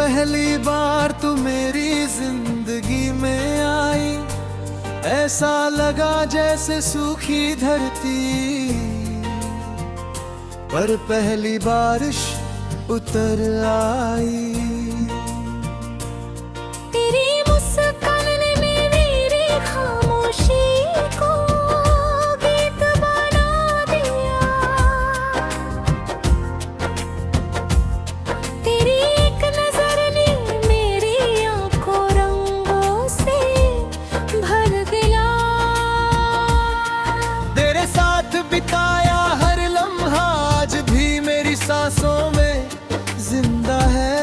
पहली बार तू मेरी जिंदगी में आई, ऐसा लगा जैसे सूखी धरती पर पहली बारिश उतर आई। तेरी मुस्कान ने मेरी खामोशी को गीत बना दिया। तेरी एक नजर ने मेरी आंखों रंगों से भर दिया। तेरे साथ बिताया हर लम्हा आज भी मेरी सांसों में जिंदा है।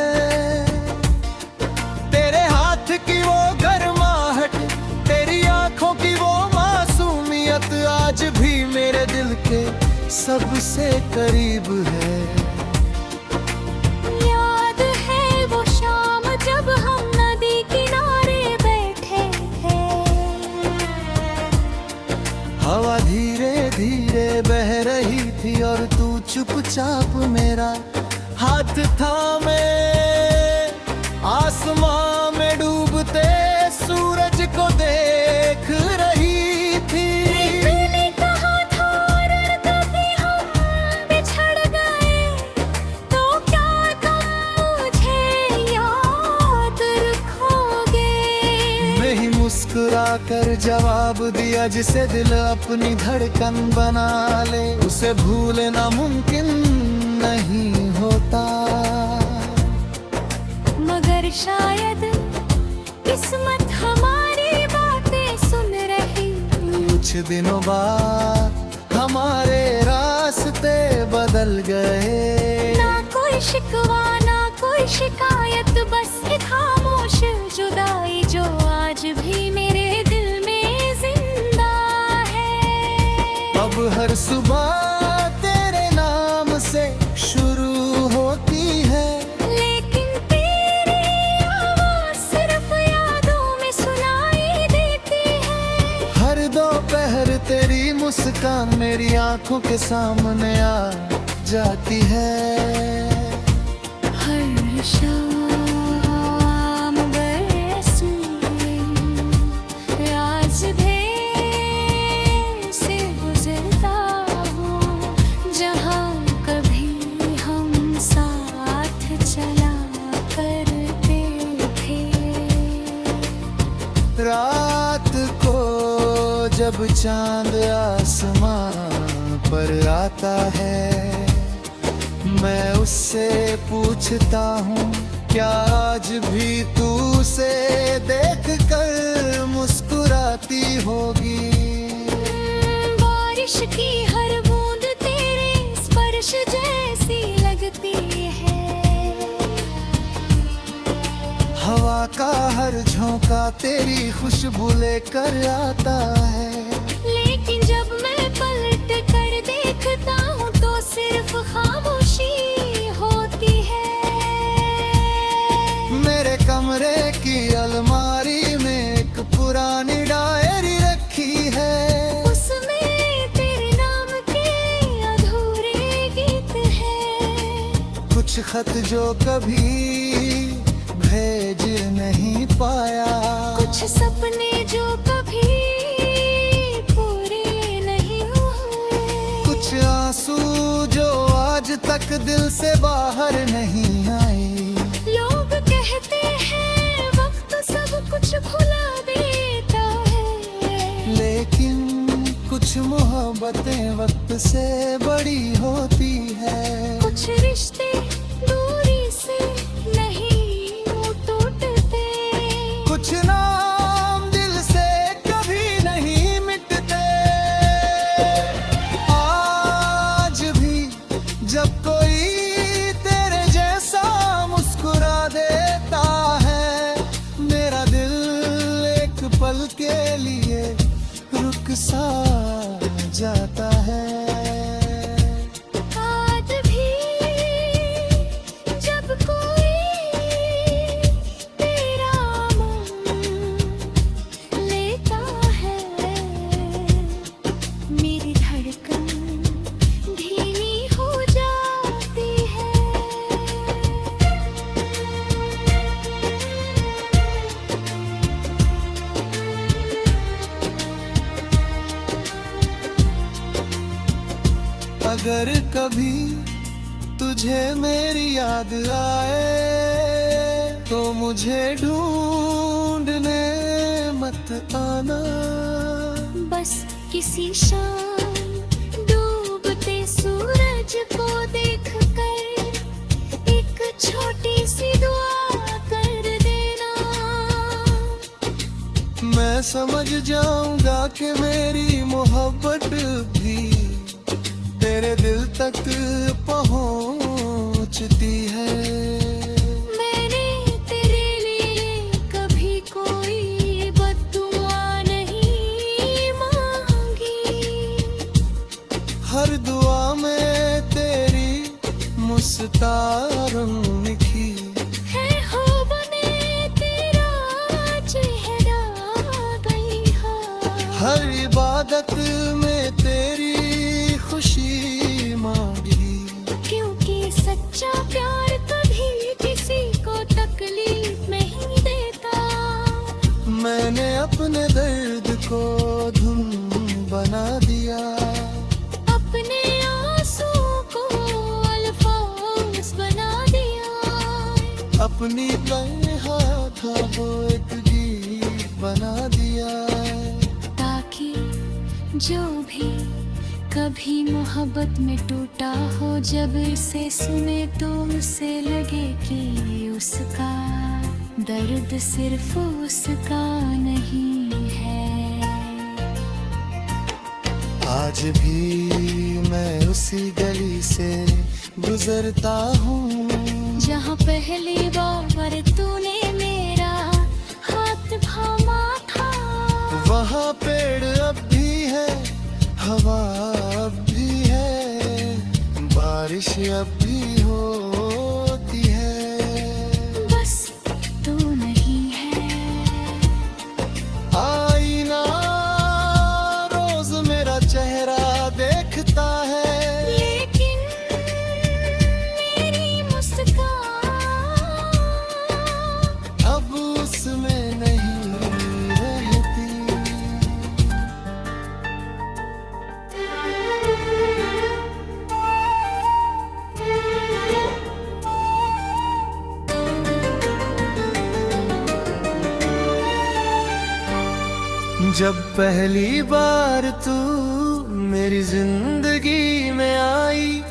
तेरे हाथ की वो गर्माहट, तेरी आंखों की वो मासूमियत आज भी मेरे दिल के सबसे करीब है। याद है वो शाम जब हम नदी किनारे बैठे थे। हवा धीरे धीरे बह रही थी और तू चुपचाप मेरा हाथ थामे आसमां में डूबते सूरज को देख रही थी। तूने कहा था और कभी हम बिछड़ गए तो क्या तुम मुझे याद रखोगे। मैं ही मुस्कुरा कर जवाब दिया, जिसे दिल अपनी धड़कन बना ले उसे भूलना मुमकिन नहीं होता। मगर शायद किस्मत हमारी बातें सुन रही। कुछ दिनों बाद हमारे रास्ते बदल गए। ना कोई शिकवा ना कोई शिकायत, बस एक खामोश जुदाई जो आज भी मेरे दिल में जिंदा है। अब हर सुबह तेरे नाम से शुरू होती है, लेकिन तेरी आवाज़ सिर्फ यादों में सुनाई देती है। हर दोपहर तेरी मुस्कान मेरी आंखों के सामने आ जाती है। हर शाम बरसी राज से गुजरता हूँ, जहाँ कभी हम साथ चला करते थे। रात को जब चांद आसमां पर आता है, मैं उससे पूछता हूँ क्या आज भी तू उसे देख कर मुस्कुराती होगी। बारिश की हर बूंद तेरे स्पर्श जैसी लगती है। हवा का हर झोंका तेरी खुशबू लेकर आता है। लेकिन जब मैं पलट कर देखता हूँ तो सिर्फ खामोशी होती है। मेरे कमरे की अलमारी में एक पुरानी डायरी रखी है। उसमें तेरे नाम के अधूरे गीत हैं। कुछ खत जो कभी भेज नहीं पाया, कुछ सपने जो कभी पूरे नहीं हुए। कुछ आंसू जो आज तक दिल से बाहर नहीं आए। लोग कहते हैं वक्त सब कुछ भुला देता है, लेकिन कुछ मोहब्बतें वक्त से बड़ी होती है। कुछ रिश्ते दूरी से नहीं टूटते। कुछ नाम दिल से कभी नहीं मिटते। आज भी जब कोई तेरे जैसा मुस्कुरा देता है, मेरा दिल एक पल के लिए रुक सा जाता है। आज भी जब कोई तेरा मन लेता है, मेरी धड़कन धीमी हो जाती है। अगर कभी तुझे मेरी याद आए तो मुझे ढूंढने मत आना। बस किसी शाम डूबते सूरज को देखकर एक छोटी सी दुआ कर देना। मैं समझ जाऊंगा कि मेरी मोहब्बत भी तेरे दिल तक पहुंचती है। मैंने तेरे लिए कभी कोई बद्दुआ नहीं मांगी। हर दुआ में तेरी मुस्कान लिखी है हो बने तेरा चेहरा गईहा। हर इबादत में तेरी खुशी मांगी। क्योंकि सच्चा प्यार कभी किसी को तकलीफ नहीं देता। मैंने अपने दर्द को धुन बना दिया। अपने आंसू को अल्फाज बना दिया। अपनी तन्हा था वो एक गीत बना दिया। ताकि जो भी कभी मोहब्बत में टूटा हो, जब इसे सुने तो उसे लगे कि उसका दर्द सिर्फ उसका नहीं है। आज भी मैं उसी गली से गुजरता हूँ जहाँ पहली बार तूने मेरा हाथ थामा था। वहाँ पेड़ अब भी है, हवा अब भी है, बारिश अब भी होती है। बस तू नहीं है। आईना रोज मेरा चेहरा देखता है, लेकिन मेरी मुस्कान अब उसमें नहीं रहती। जब पहली बार तू मेरी जिंदगी में आई,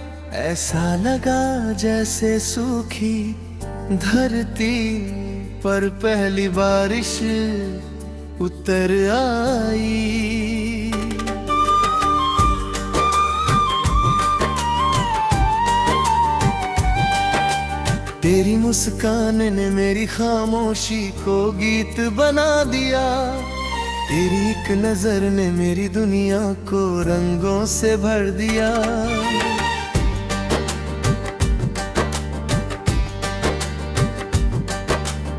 ऐसा लगा जैसे सूखी धरती पर पहली बारिश उतर आई। तेरी मुस्कान ने मेरी खामोशी को गीत बना दिया। तेरी एक नजर ने मेरी दुनिया को रंगों से भर दिया।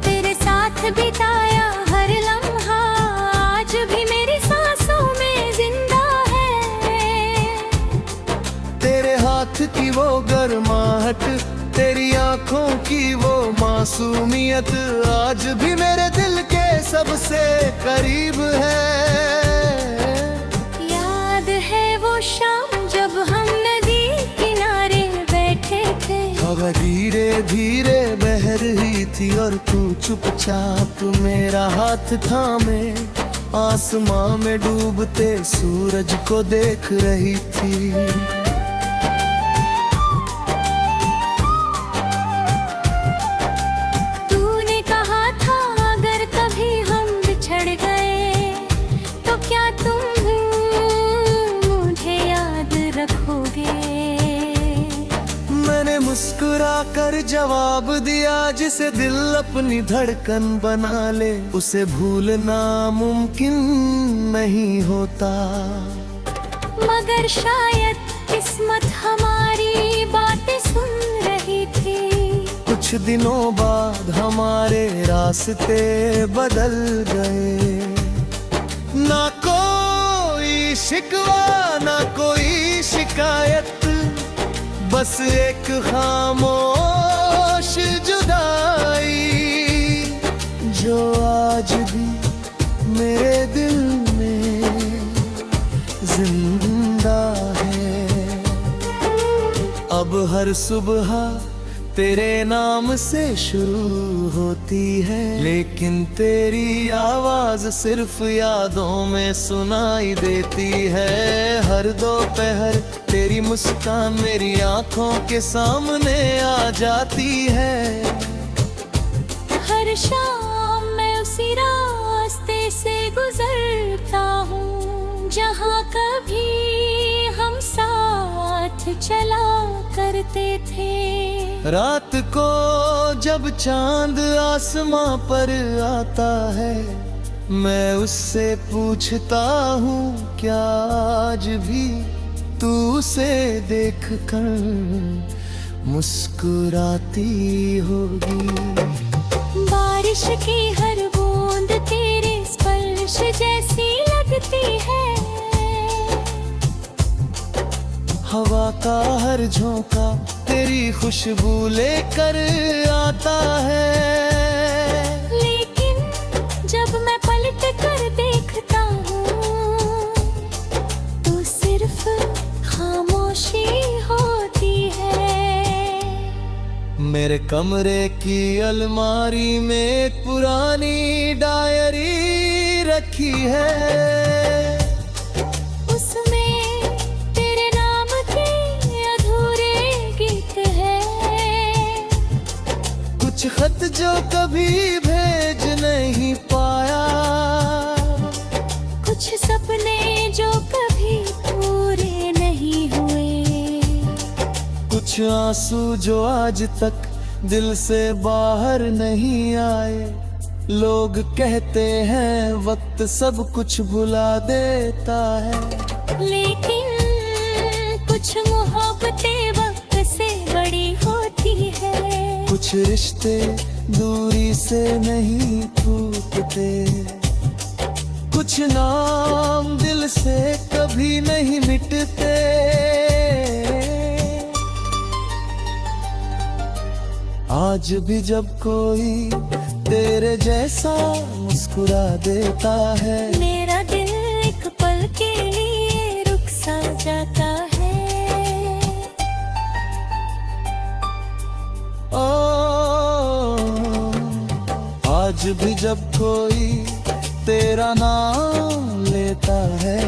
तेरे साथ बिताया हर लम्हा आज भी मेरी सांसों में जिंदा है। तेरे हाथ की वो गर्माहट, तेरी आंखों की वो मासूमियत आज भी मेरे दिल के सबसे करीब है। याद है वो शाम जब हम नदी किनारे बैठे थे। हवा धीरे धीरे बह रही थी और तू चुपचाप मेरा हाथ थामे आसमां में डूबते सूरज को देख रही थी। तूने कहा था अगर कभी हम बिछड़ गए तो क्या तुम मुझे याद रखोगे। मैंने मुस्कुरा कर जवाब दिया, जिसे दिल अपनी धड़कन बना ले उसे भूलना मुमकिन नहीं होता। मगर शायद किस्मत हमारी बातें सुन रही थी। कुछ दिनों बाद हमारे रास्ते बदल गए। ना कोई शिकवा ना कोई शिकायत, बस एक खामोश जुदाई जो आज भी मेरे दिल में जिंदा है। अब हर सुबह तेरे नाम से शुरू होती है, लेकिन तेरी आवाज सिर्फ यादों में सुनाई देती है। हर दोपहर तेरी मुस्कान मेरी आंखों के सामने आ जाती है। हर शाम मैं उसी रास्ते से गुजरता हूँ जहाँ कभी हम साथ चला करते थे। रात को जब चांद आसमां पर आता है, मैं उससे पूछता हूँ क्या आज भी तू उसे देख कर मुस्कुराती होगी। बारिश की हर बूंद तेरे स्पर्श जैसी लगती है। हवा का हर झोंका तेरी खुशबू लेकर आता है। लेकिन जब मैं पलट कर देखता हूँ तो सिर्फ खामोशी होती है। मेरे कमरे की अलमारी में एक पुरानी डायरी रखी है। उसमें तेरे नाम के अधूरे गीत हैं। कुछ खत जो कभी भेज नहीं पाया, कुछ सपने जो कभी पूरे नहीं हुए। कुछ आंसू जो आज तक दिल से बाहर नहीं आए। लोग कहते हैं वक्त सब कुछ भुला देता है, लेकिन कुछ मोहब्बतें वक्त से बड़ी होती है। कुछ रिश्ते दूरी से नहीं टूटते, कुछ नाम दिल से कभी नहीं मिटते। आज भी जब कोई तेरे जैसा मुस्कुरा देता है, मेरा दिल एक पल के लिए रुक सा जाता है। आज भी जब कोई तेरा नाम लेता है,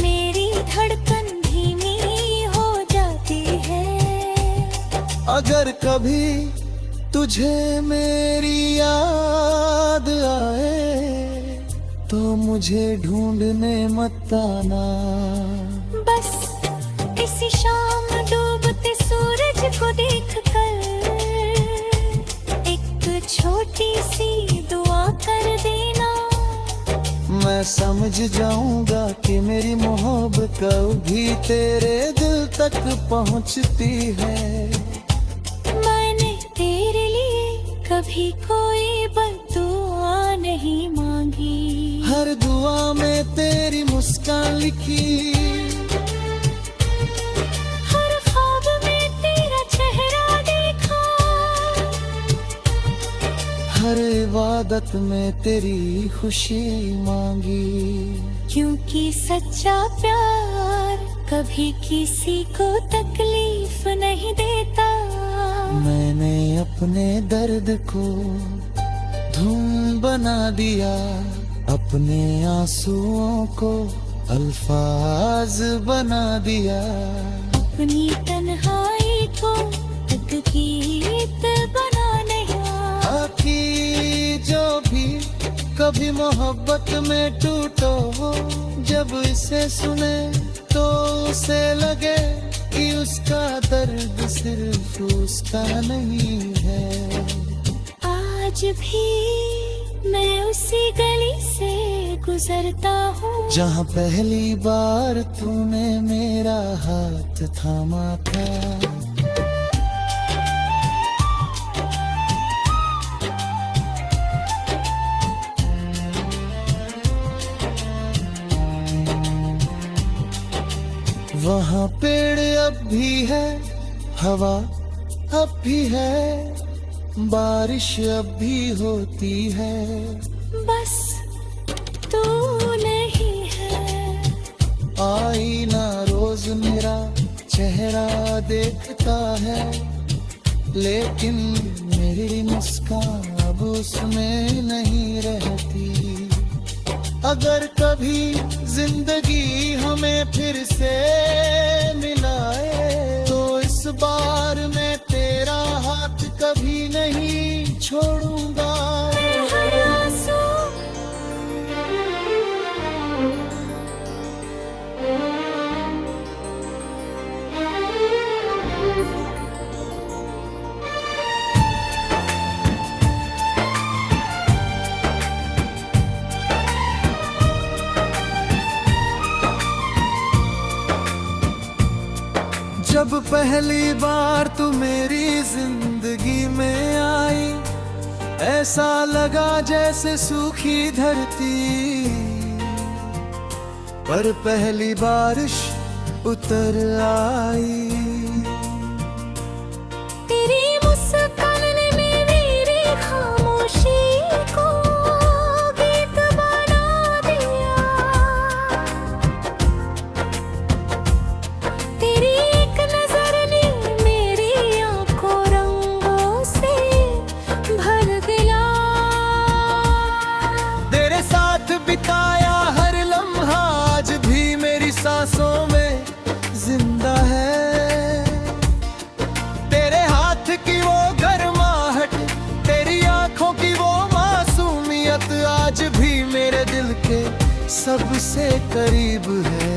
मेरी धड़कन धीमी हो जाती है। अगर कभी तुझे मेरी याद आए तो मुझे ढूंढने मत आना। बस इसी शाम डूबते सूरज को देखकर एक छोटी सी दुआ कर देना। मैं समझ जाऊंगा कि मेरी मोहब्बत कभी तेरे दिल तक पहुंचती है। मैंने तेरे लिए कभी कोई बद्दुआ नहीं मांगी। हर दुआ में तेरी मुस्कान लिखी, हर ख्वाब में तेरा चेहरा देखा। हर इबादत में तेरी खुशी मांगी। क्योंकि सच्चा प्यार कभी किसी को तकलीफ नहीं देता। मैंने अपने दर्द को धुन बना दिया, अपने आंसुओं को अल्फाज बना दिया। अपनी तन्हाई को एक गीत बना दिया। आखिर जो भी कभी मोहब्बत में टूटो, जब इसे सुने तो उसे लगे कि उसका दर्द सिर्फ उसका नहीं है। आज भी मैं उसी गली से गुजरता हूँ जहाँ पहली बार तूने मेरा हाथ थामा था। वहाँ पेड़ अब भी है, हवा अब भी है, बारिश अब भी होती है। बस तू नहीं है। आईना रोज मेरा चेहरा देखता है, लेकिन मेरी मुस्कान अब उसमें नहीं रहती। अगर कभी जिंदगी हमें फिर से मिलाए, तो इस बार मैं तेरा हाथ कभी नहीं छोड़ूंगा। हर आंसू जब पहली बार तू मेरी जिंदगी में आई, ऐसा लगा जैसे सूखी धरती पर पहली बारिश उतर आई। तेरी मुस्कान ने मेरी खामोशी को गीत बना दिया। तेरी एक नजर ने मेरी आंखों रंगों से भर दिया। तेरे साथ बिताया हर लम्हा आज भी मेरी सांसों में जिंदा है। तेरे हाथ की वो गर्माहट, तेरी आंखों की वो मासूमियत आज भी मेरे दिल के सबसे करीब है।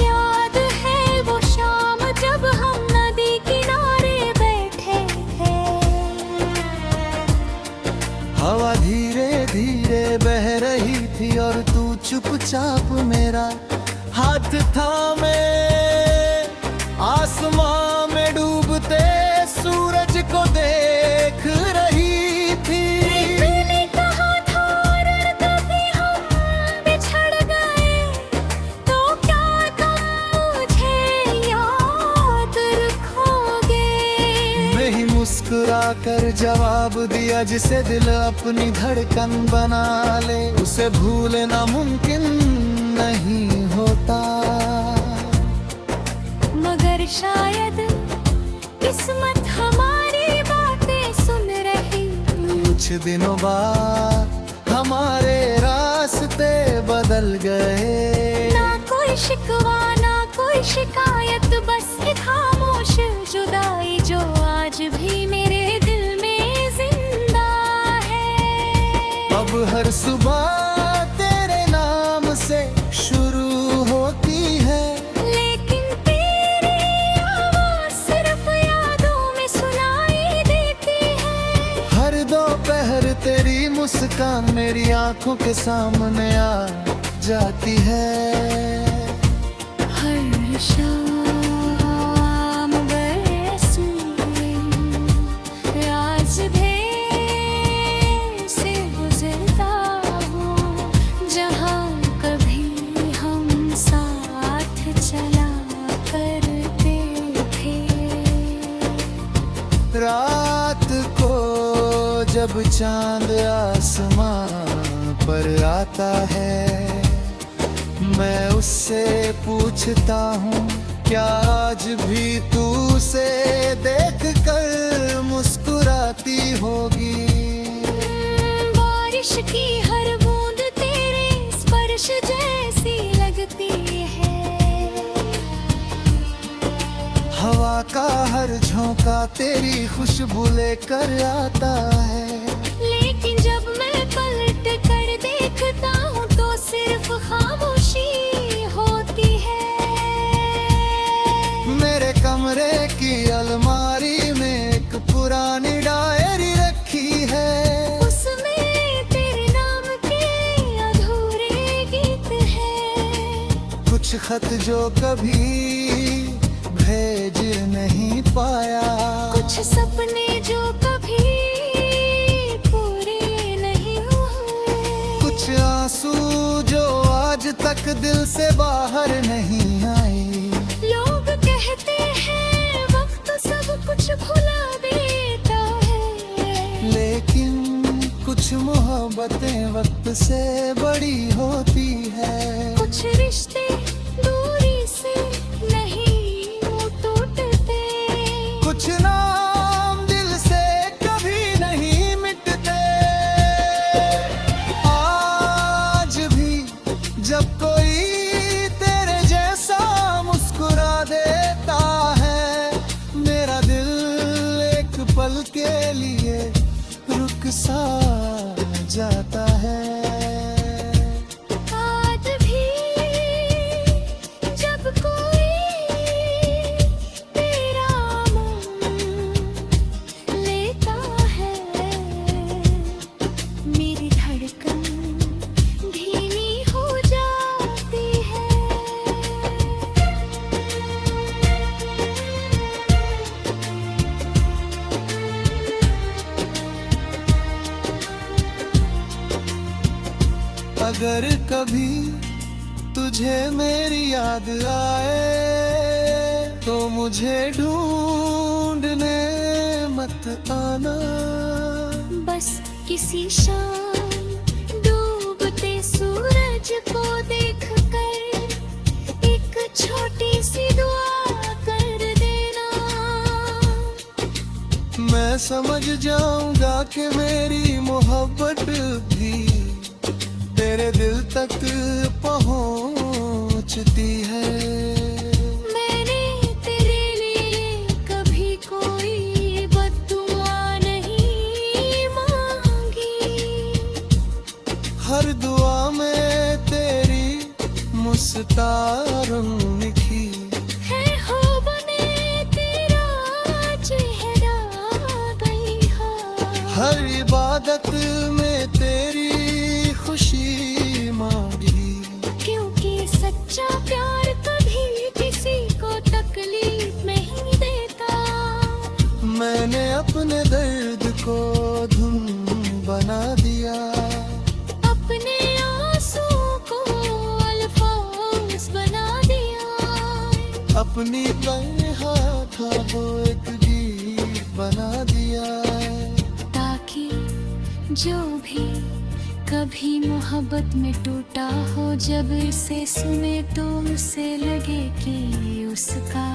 याद है वो शाम जब हम नदी किनारे बैठे थे। हवा धीरे धीरे बह रही थी और तू चुपचाप मेरा हाथ थामे आसमां में डूबते सूरज को देख रही थी। तूने कहा था और कभी हम बिछड़ गए, तो क्या तुम मुझे याद रखोगे? मैं ही मुस्कुरा कर जवाब दिया, जिसे दिल अपनी धड़कन बना ले उसे भूलना मुमकिन नहीं होता। मगर शायद किस्मत हमारी बातें सुन रही। कुछ दिनों बाद हमारे रास्ते बदल गए। ना कोई शिकवा ना कोई शिकायत, बस एक खामोश जुदाई जो आज भी मेरे दिल में जिंदा है। अब हर सुबह तेरे नाम से शुरू होती है, लेकिन तेरी आवाज़ सिर्फ यादों में सुनाई देती है। हर दोपहर तेरी मुस्कान मेरी आंखों के सामने आ जाती है। हर शाम बरसती राज भेद से गुजरता हूँ, जहाँ कभी हम साथ चला करते थे। रात को जब चांद आसमां पर आता है, मैं उससे पूछता हूँ क्या आज भी तू उसे देख कर मुस्कुराती होगी। बारिश की हर बूंद तेरे स्पर्श जैसी लगती है। हवा का हर झोंका तेरी खुशबू लेकर आता है। लेकिन जब मैं पलट कर देखता हूँ तो सिर्फ खामोशी होती है। मेरे कमरे की अलमारी में एक पुरानी डायरी रखी है। उसमें तेरे नाम के अधूरे गीत हैं। कुछ खत जो कभी भेज नहीं पाया, कुछ सपने जो कभी पूरे नहीं हुए। कुछ आंसू जो आज तक दिल से बाहर नहीं आए। लोग कहते हैं वक्त सब कुछ भुला देता है, लेकिन कुछ मोहब्बतें वक्त से बड़ी होती है। कुछ रिश्ते दूरी से नहीं जब कोई तेरे जैसा मुस्कुरा देता है, मेरा दिल एक पल के लिए रुक सा जाता है। आज भी जब कोई तेरा मुंह लेता है, मेरी धड़कन धीमी हो जाती है। अगर कभी तुझे मेरी याद आए, तो मुझे ढूंढने मत आना। बस किसी शाम डूबते सूरज को देखकर एक छोटी सी दुआ कर देना। मैं समझ जाऊंगा कि मेरी मोहब्बत भी तेरे दिल तक पहुंचती है। मैंने तेरे लिए कभी कोई बद्दुआ नहीं मांगी। हर दुआ में तेरी मुस्कान लिखी है हो बने तेरा चेहरा बलिहार। हर इबादत में तेरी खुशी मांगी। क्योंकि सच्चा प्यार कभी किसी को तकलीफ नहीं देता। मैंने अपने दर्द को धुन बना दिया, अपने आंसू को अल्फाज बना दिया। अपनी तन्हा था वो एक गीत बना दिया। ताकि जो भी कभी मोहब्बत में टूटा हो, जब इसे सुने तो उसे लगे कि उसका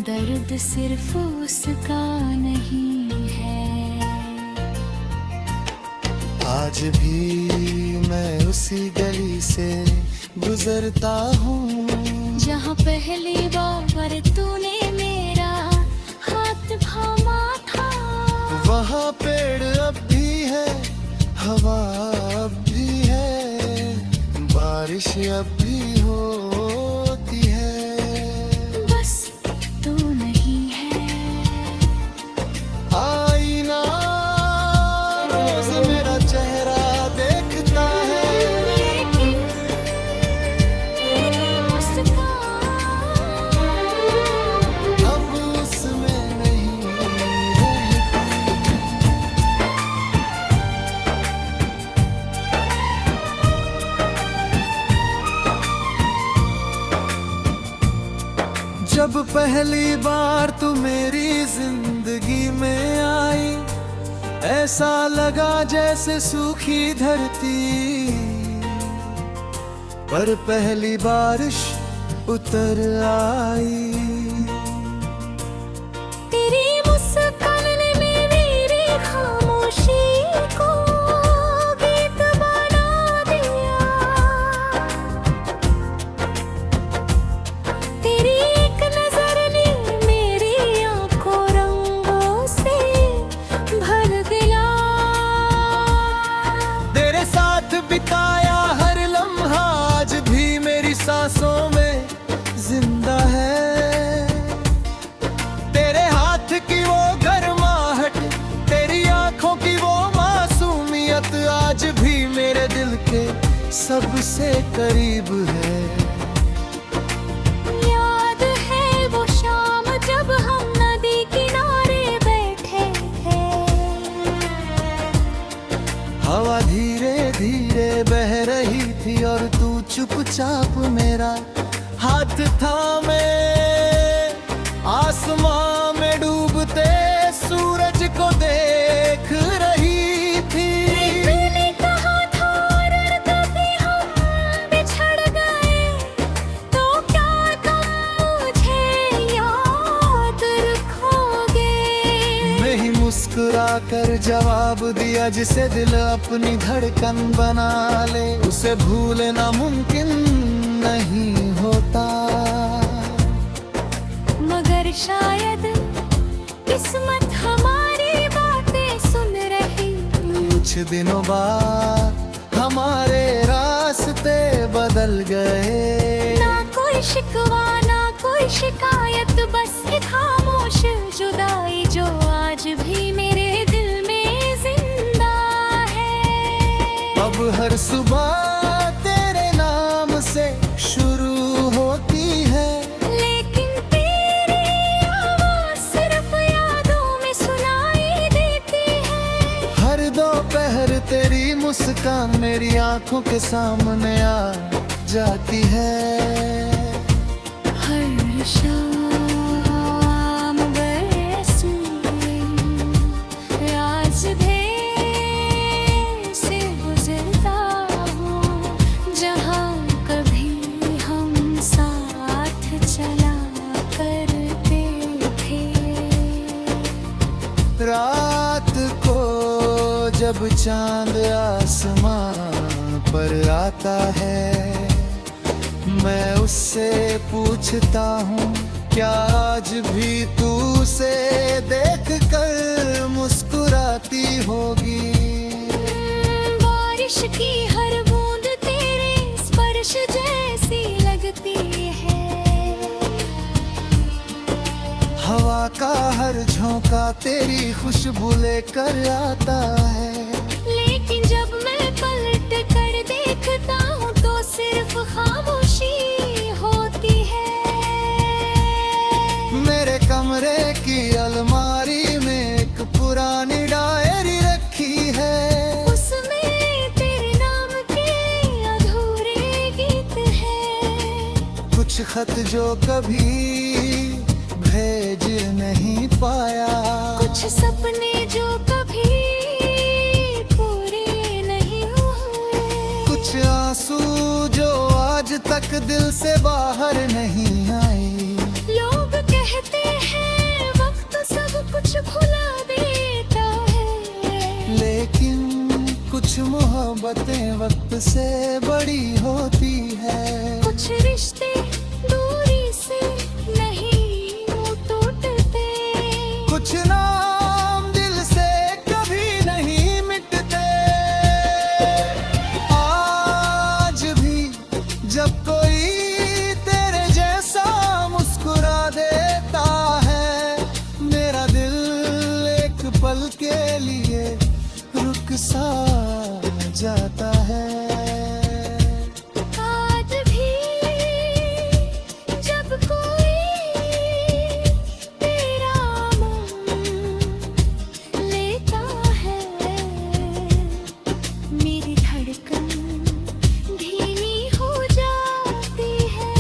दर्द सिर्फ उसका नहीं है। आज भी मैं उसी गली से गुजरता हूँ, जहाँ पहली बार तूने मेरा हाथ थामा था। वहाँ पेड़ अब भी है, हवा अब भी है, बारिश अब भी होती है। बस तू नहीं है। आईना रोज मेरा चेहरा देखता है, लेकिन मेरी मुस्कान अब उसमें नहीं रहती। जब पहली बार तू मेरी जिंदगी में आई, ऐसा लगा जैसे सूखी धरती पर पहली बारिश उतर आई। तेरी मुस्कान ने मेरी खामोशी को गीत बना दिया। तेरी एक नजर ने मेरी आंखों रंगों से भर दिया। तेरे साथ बिताया हर लम्हा आज भी मेरी सांसों में जिंदा है। तेरे हाथ की वो गर्माहट, तेरी आंखों की वो मासूमियत आज भी मेरे दिल के सबसे करीब है। याद है वो शाम जब हम नदी किनारे बैठे थे। हवा धीरे धीरे बह रही थी और तू चुपचाप मेरा हाथ थामे आसमां में डूबते सूरज को देख रही थी। मैंने कहा था और कभी हम बिछड़ गए तो क्या तुम मुझे याद रखोगे। मैं ही मुस्कुरा कर जवाब दिया, जिसे दिल अपनी धड़कन बना ले उसे भूलना मुमकिन नहीं होता। मगर शायद किस्मत हमारी बातें सुन रही, कुछ दिनों बाद हमारे रास्ते बदल गए। ना कोई शिकवा ना कोई शिकायत, बस एक खामोश जुदाई जो आज भी मेरे दिल में जिंदा है। अब हर सुबह तेरे नाम से शुरू होती है, लेकिन तेरी आवाज़ सिर्फ यादों में सुनाई देती है। हर दोपहर तेरी मुस्कान मेरी आंखों के सामने आ जाती है। हर शाम बरसती रास्ते से गुजरता हूँ, जहाँ कभी हम साथ चला करते थे। रात को जब चांद आसमां पर आता है, मैं उससे पूछता हूँ क्या आज भी तू उसे देख कर मुस्कुराती होगी। बारिश की हर बूंद तेरे स्पर्श जैसी लगती है। हवा का हर झोंका तेरी खुशबू लेकर आता है। लेकिन जब मैं पलट कर देखता हूँ तो सिर्फ खामोशी होती है। मेरे कमरे की अलमारी में एक पुरानी डायरी रखी है, उसमें तेरे नाम के अधूरे गीत हैं। कुछ खत जो कभी भेज नहीं पाया, कुछ सपने जो कभी पूरे नहीं हुए, कुछ आंसू जो आज तक दिल से बाहर नहीं आए। लोग कहते हैं वक्त सब कुछ भुला देता है, लेकिन कुछ मोहब्बतें वक्त से बड़ी होती है। कुछ रिश्ते दूरी से नहीं टूटते, कुछ नाम दिल से कभी नहीं मिटते। आज भी जब कोई तेरे जैसा मुस्कुरा देता है, मेरा दिल एक पल के लिए रुक सा जाता है। आज भी जब कोई तेरा नाम लेता है, मेरी धड़कन धीमी हो जाती है।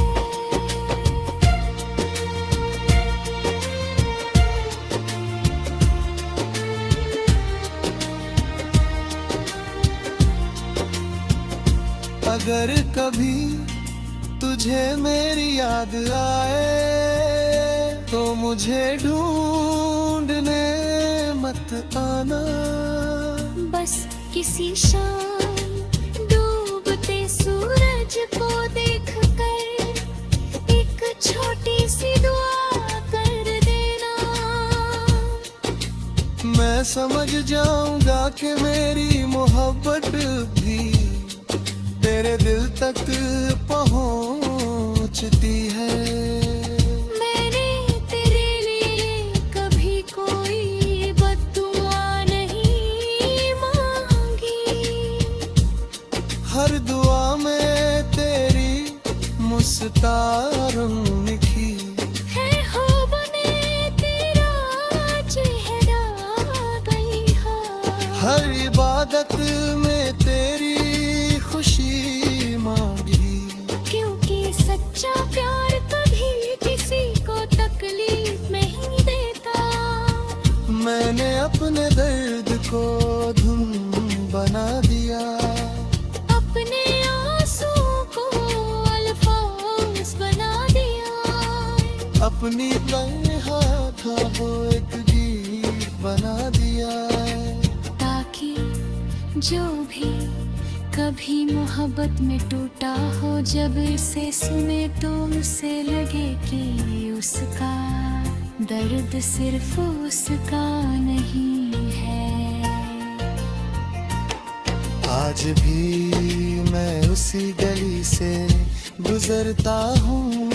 अगर कभी तुझे मेरी याद आए तो मुझे ढूंढने मत आना। बस किसी शाम डूबते सूरज को देखकर एक छोटी सी दुआ कर देना। मैं समझ जाऊंगा कि मेरी मोहब्बत भी तेरे दिल तक पहुंचती है। मैंने तेरे लिए कभी कोई बद्दुआ नहीं मांगी, हर दुआ में तेरी मुस्कान लिखी है हो बने तेरा चेहरा बलिहा। हर इबादत में तेरी खुशी मांगी, क्योंकि सच्चा प्यार कभी किसी को तकलीफ नहीं देता। मैंने अपने दर्द को धुन बना दिया, अपने आंसू को अल्फाज बना दिया। अपनी तन्हा था वो एक गीत बना दिया। जो भी कभी मोहब्बत में टूटा हो, जब इसे सुने तो उसे लगे कि उसका दर्द सिर्फ उसका नहीं है। आज भी मैं उसी गली से गुजरता हूँ,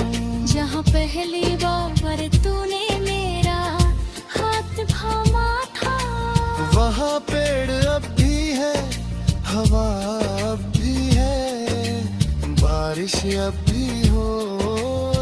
जहाँ पहली बार तूने मेरा हाथ थामा था। वहाँ पेड़ अब भी है, हवा अब भी है, बारिश अब भी हो